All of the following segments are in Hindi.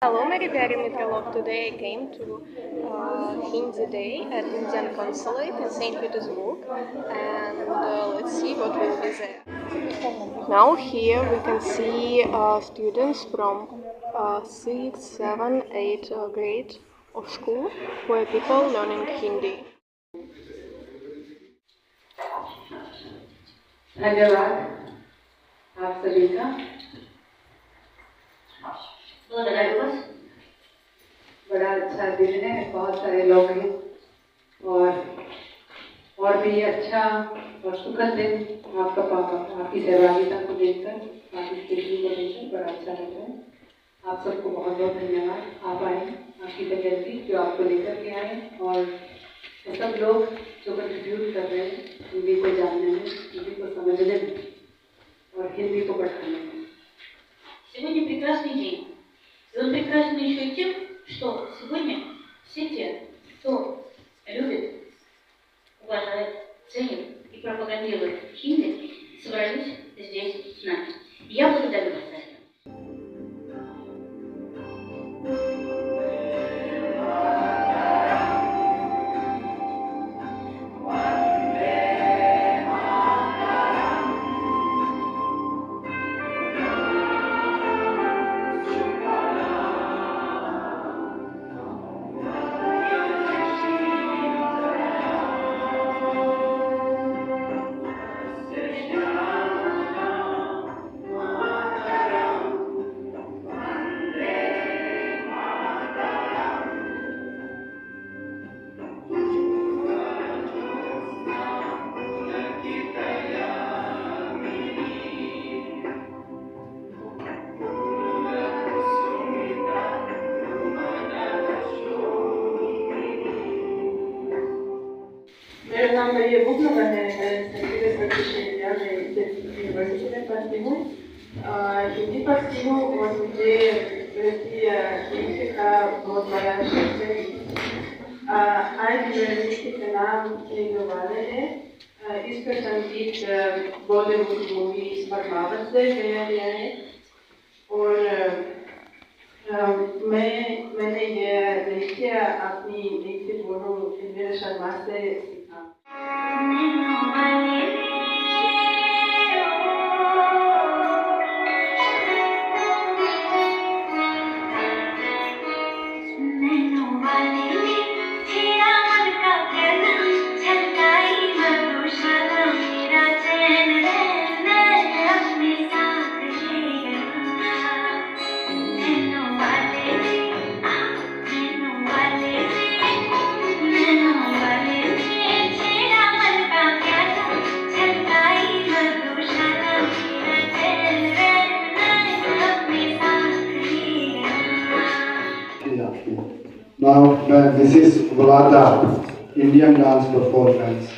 Hello, Maribel Mitralov. Today I came to Hindi Day at Indian Consulate in St. Petersburg, and let's see what will be there. Now here we can see students from 6th, 7th, 8th grade of school who are people learning Hindi. धन्यवाद आप सभी का। बड़ा अच्छा दिन है, बहुत सारे लोग हैं और भी अच्छा और सुखद दिन आपका आपकी सहभागिता को देखकर, आपकी स्थिति को देखकर बड़ा अच्छा लग रहा है। आप सबको बहुत बहुत धन्यवाद। आप आए, आपकी तैयारी जो आपको लेकर के आए और सब लोग जो कंट्रीब्यूट कर रहे हैं हिंदी को जानने में, हिंदी को समझने में और हिंदी को पढ़ाने में। Сегодня прекрасный день. И он прекрасен еще и тем, что сегодня все те, кто любит, уважает, ценит и пропагандирует хинди, собрались здесь с нами. И я благодарю вас за это. मेरा नाम मरिया बुकनगर है। यूनिवर्सिटी में पढ़ती हूँ, हिंदी पढ़ती हूँ और मुझे हिंदी का बहुत बड़ा शौक है। आज यूनिवर्सिटी का नाम लेने वाले हैं। इसका संगीत बॉलीवुड मूवी पद्मावत से गाया गया है और मैंने ये नृत्य अपनी नृत्य गुरु इंदिरा शर्मा से सीखा। Now, this is Vlada, Indian dance performance.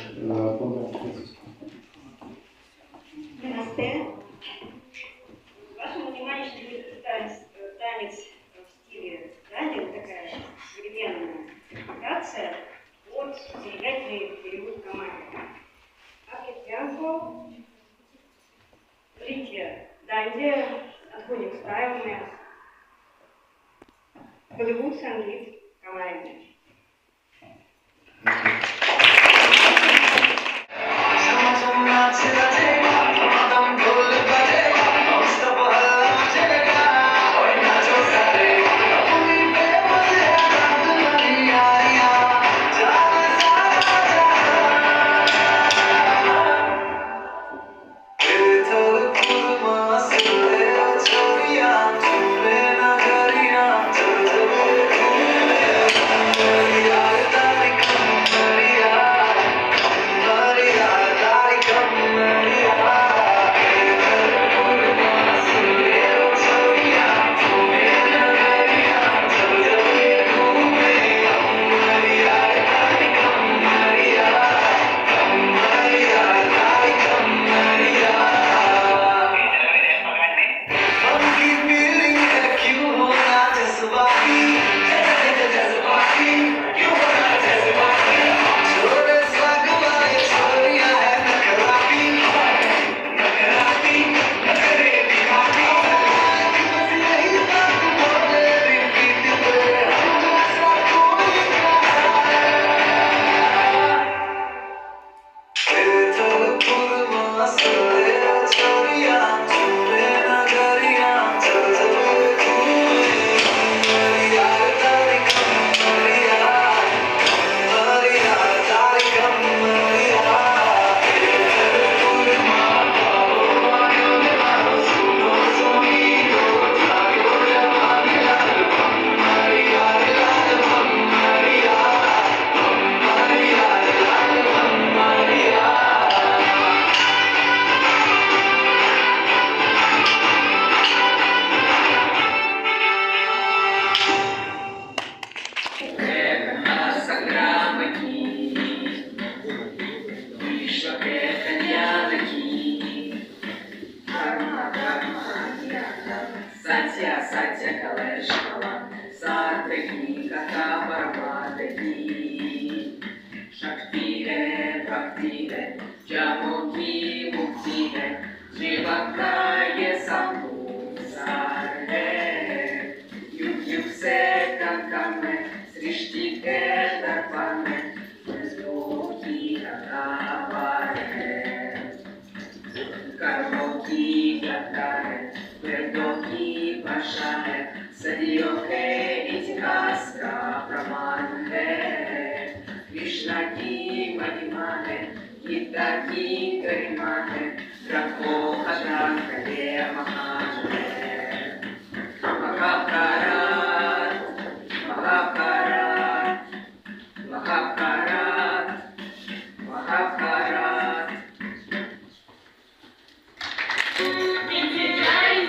Вашему вниманию будет танец в стиле радио, такая современная интерпретация от замечательный перевод команды. Африканку, Рите, Данди, отходим к правильным. Голливуд, Сангит, команде. Vaishnava साथ की कथा परमार्थ की शक्ति है भक्ति है जमों की मुक्ति है जीवन का ये संपूर्ण सार है युग युग से कम है सृष्टि के दर्पण में फैसलों की अखाबार है कर्मों की गंगा है वेदों की भाषा है सदियों के इतिहास का प्रमाण है कृष्ण की महिमा है गीता की गरिमा है रखो कथा करे महान है महाभारत महाभारत महाभारत महाभारत I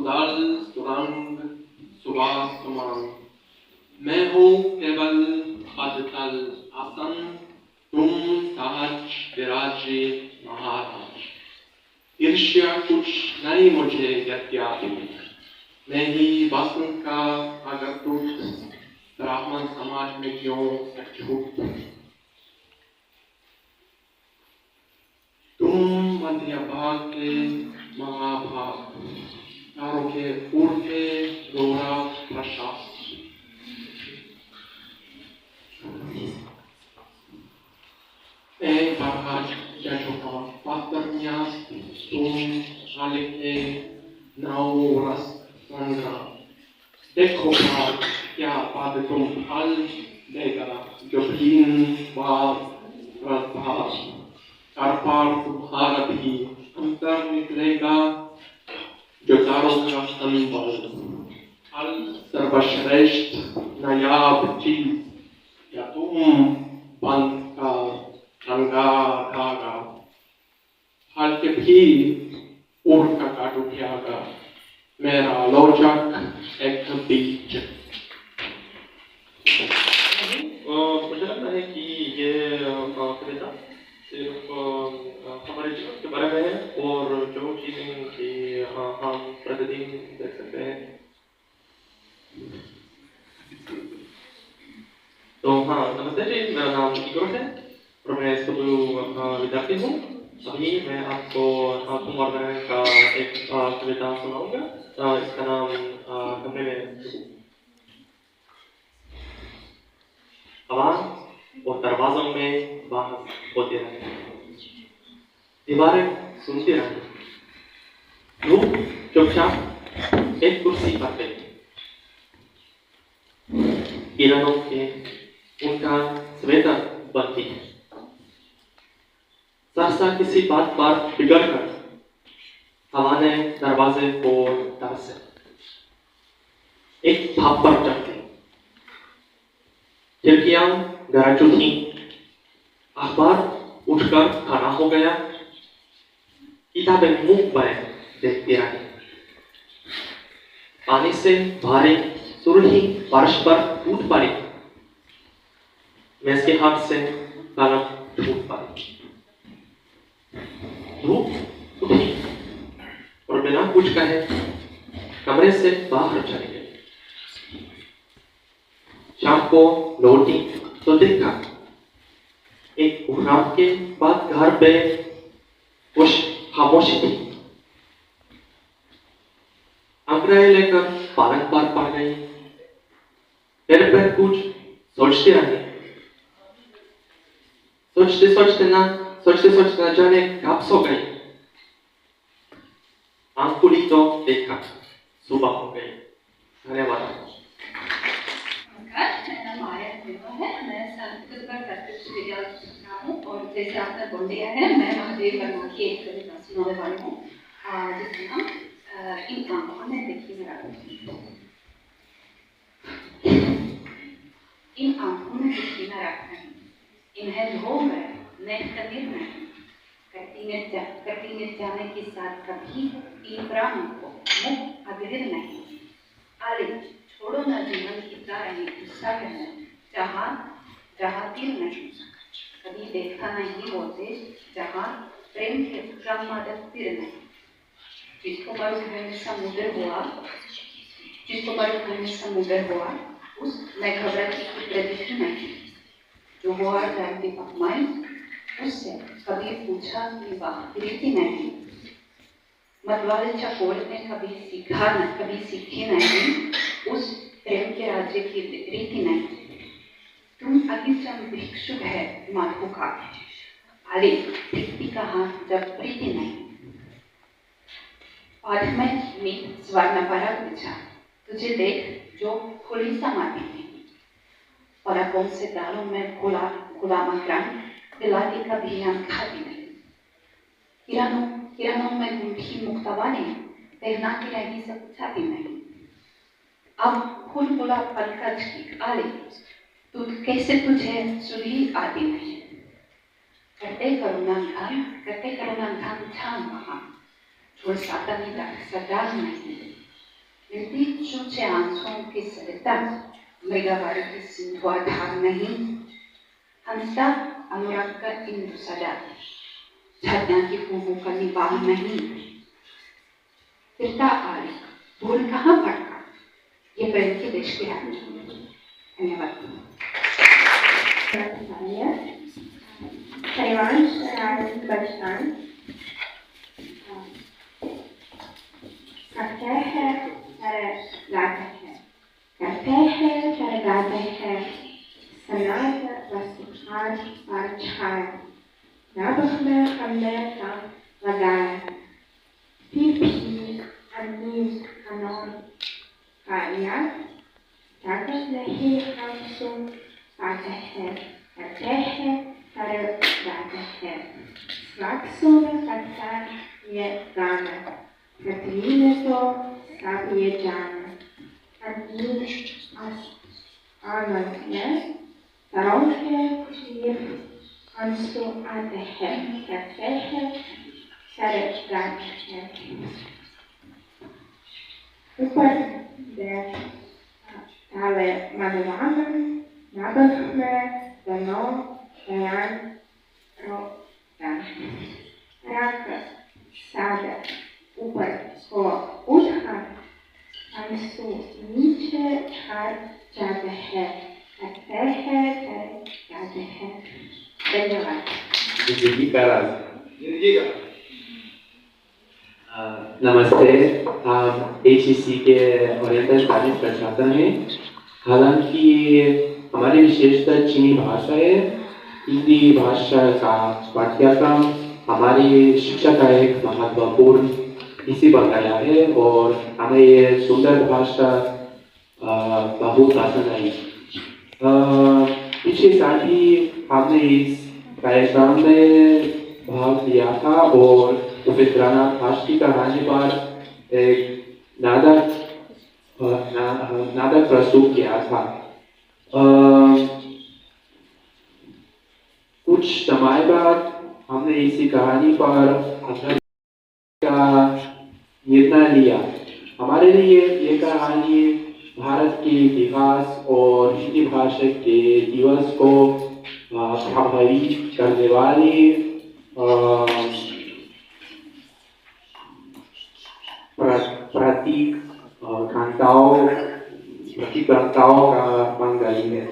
सुदल सुरंग सुबह सुमन। मैं हूँ केवल अजतल आसन, तुम सहज विराजित महाराज। ईर्ष्या कुछ नहीं मुझे यद्यपि, मैं ही वसंत का अगरदूत, ब्राह्मण समाज में क्यों अछूत। तुम मध्य भाग के महाभाग, चारों के ऊर्ध्वे गौरव प्रशास्त। एक बार जगह पात्रन्यास, तुम आलिखे नवरस संग्राम। देखो बात क्या बात तुम फल देगा, जो भीन बात प्रभाव। चारपार तुम्हारा भी अंतर निकलेगा, जो चारों का संबल। फल सर्वश्रेष्ठ नायाब चीज, या तुम बंद का रंगा धागा। फल के भी उड़ का काट उठेगा, मेरा लोचक एक बीज। मुझे लगता है कि ये कविता सिर्फ हमारे जीवन के बारे में है और जो चीजें कि हम प्रतिदिन देख सकते हैं। तो हाँ, नमस्ते जी, मेरा नाम इगोर है और मैं स्कूल विद्यार्थी हूँ। अभी मैं आपको कुमार का एक कविता सुनाऊंगा। इसका नाम कमरे में। आवाज और दरवाजों में बहस होती रहे, दीवारें सुनती रही। लोग चुपचाप एक कुर्सी पर बैठे, किरणों के उनका स्वेटर बनती है। सहसा किसी बात पर बिगड़ कर हवा ने दरवाजे को तरसे, एक भाप पर चढ़ गई। खिड़कियां गरज उठी, अखबार उठकर खाना हो गया। किताबें मुंह पर देखती रही। पानी से भारी सुरही फर्श पर टूट पड़ी। मैं इसके हाथ से कलम टूट पड़ी। धूप उठी और बिना कुछ कहे कमरे से बाहर चली गई। शाम को लौटी तो देखा एक कोहराम के बाद घर पे कुछ खामोशी थी। अंग्रेजी लेकर पालन पर पड़ गई। मेरे पर कुछ सोचती रही। सोचते सोचते न जाने कब सो गई। आंख खुली तो देखा सुबह हो गई। धन्यवाद। मेरा नाम आर्या है। मैं संस्कृत प्रत्यक्ष विद्यालय से सीखा हूँ और जैसे आपने बोल दिया है, मैं महादेव वर्मा की एक कविता सुनाने वाली हूँ जिसका नाम इन आंखों में देखी मेरा। इन आंखों में देखी मेरा नहीं, इन्हें धो गए मैं कबीर नहीं। करती में जाने के साथ कभी इन प्राणों को मुख अधीर नहीं। आले छोड़ो न जीवन कितना रहे गुस्सा है, जहाँ तीर नहीं। कभी देखा नहीं वो देश जहाँ प्रेम के क्रम मदद तीर नहीं। जिसको मरुभूमि में समुद्र हुआ उस मैं घबराती की प्रदीक्षा नहीं। जो हुआ जानती अपमान उससे कभी पूछा कि वाह प्रीति नहीं। मतवाले चकोर ने कभी सीखी नहीं उस प्रेम के राज्य की रीति नहीं। तुम अतिश्रम भिक्षुक है माधु का, आले प्रीति कहा जब प्रीति नहीं। पाठ में स्वर्ण पराग बिछा तुझे देख जो खुली समाधि नहीं। परागों से दालों में गुलाम अकरम दिलाती कभी हम खाती नहीं। किरणों में गूंठी मुक्तावानी तैरना की रही से पूछाती नहीं। अब फूल गुलाब पंकज की आले तू कैसे तुझे सुली आती नहीं। करते करुणा घाम छान वहाँ छोड़ साता नहीं सदा नहीं। Hindi ciuce आंसुओं की सरिता मृगवार की सिंधुआधार नहीं हंसता अनुराग का इंद्र सदा झरना की फूहों का निवाह नहीं पिता आरी भूल कहाँ भटका ये प्रेम की देश की रानी धन्यवाद परिवांश बचपन करते हैं तरह गाते हैं करते हैं तरह गाते हैं सनात व सुखान और छाया नाबक में हमने काम लगाया पीपी अनीस अनोन कालिया ताकत नहीं हम सुन पाते हैं करते हैं तरह गाते हैं स्वाक्षों में करता ये गाना प्रतिदिन तो सब ये जाना आनंद में तरों के शीर अंशु आते हैं करते हैं तरह गाते हैं ऊपर देश ताले मनवान नाबक में दोनों बयान रोकन राख सादा ऊपर को उठकर अंशु नीचे हार जाते हैं करते हैं जाते हैं धन्यवाद जिंदगी का राज नमस्ते हम HEC के ओरिएंटल कॉलेज प्रशासन हैं हालांकि हमारी विशेषता चीनी भाषा है हिंदी भाषा का पाठ्यक्रम हमारी शिक्षा का एक महत्वपूर्ण हिस्सा बन गया है और हमें ये सुंदर भाषा बहुत पसंद आई पिछले साल ही हमने इस कार्यक्रम में भाग लिया था और रवींद्रनाथ ठाकुर की कहानी पर एक नाटक प्रस्तुत किया था कुछ समय बाद हमने इसी कहानी पर का निर्णय लिया हमारे लिए ये कहानी भारत के इतिहास और हिंदी भाषा के दिवस को प्रभावित करने वाली प्रतिबद्धताओं का बन गई है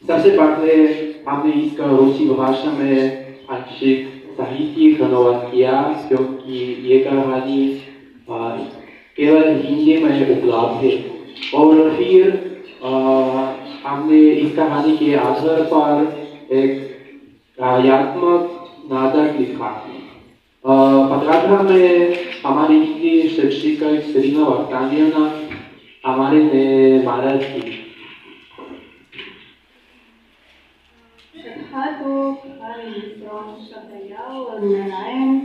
सबसे पहले हमने इसका रूसी भाषा में आंशिक साहित्यिक अनुवाद किया क्योंकि ये कहानी केवल हिंदी में उपलब्ध है और फिर हमने इस कहानी के आधार पर एक कार्यात्मक नाटक लिखा पत्राचार में हमारी हिंदी शिक्षिका श्रीना वर्तानियाना हमारे ने मदद की कथा तो और नारायण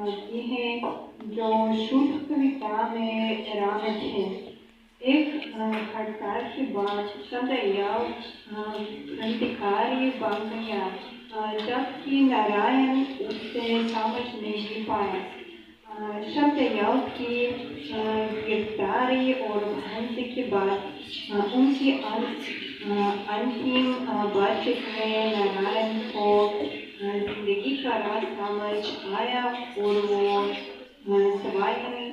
जी हैं जो शुद्ध कविता में रामत है एक हड़ताल के बाद सदैव क्रांतिकारी बन गया जबकि नारायण उससे समझ नहीं पाया सदैव की गिरफ्तारी और भ्रांति के बाद उनकी अंतिम बातचीत में नारायण को जिंदगी का राज समझ आया और वो सवाई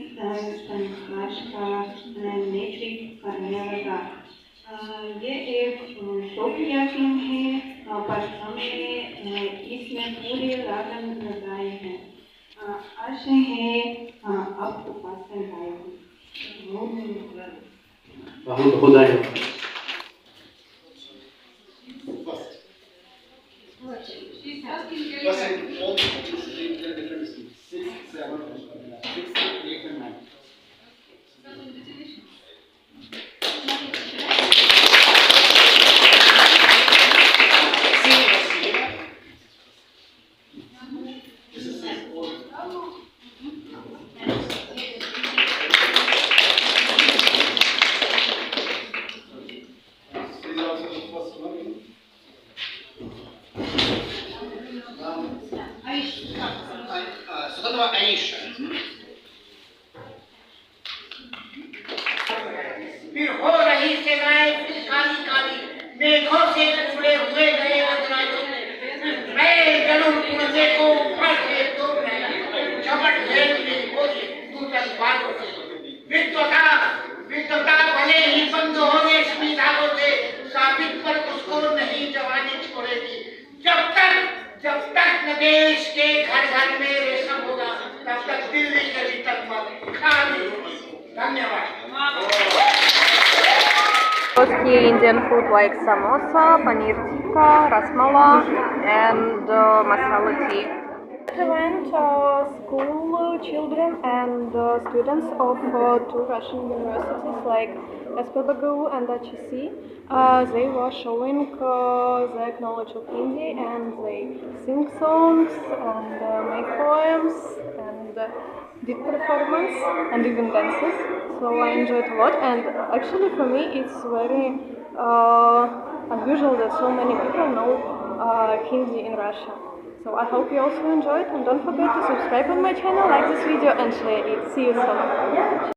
संघर्ष का नेतृत्व करने लगा ये एक शौकिया फिल्म है पर हमने इसमें पूरे लगन लगाए हैं आशा है आपको पसंद आएगी बहुत धन्यवाद से जुड़े हुए नए अजनबियों मैं जरूर पुरजे को फंसे तो मैं झपट भेद में खोजे नूतन बातों से विद्वता भले ही बंद होने संविधानों से साबित पर उसको नहीं जवानी छोड़ेगी जब तक न देश के घर घर में रेशम होगा तब तक दिल्ली के भीतर खाली होगी। धन्यवाद। Here Indian food like samosa, paneer tikka, rasmalai, and masala tea. Went school children and students of two Russian universities like SPBGU and HEC. They were showing their knowledge of Hindi and they sing songs and make poems and did performance and even dances. So I enjoyed a lot, and actually for me it's very unusual that so many people know Hindi in Russia. So I hope you also enjoyed, and don't forget to subscribe on my channel, like this video and share it. See you soon.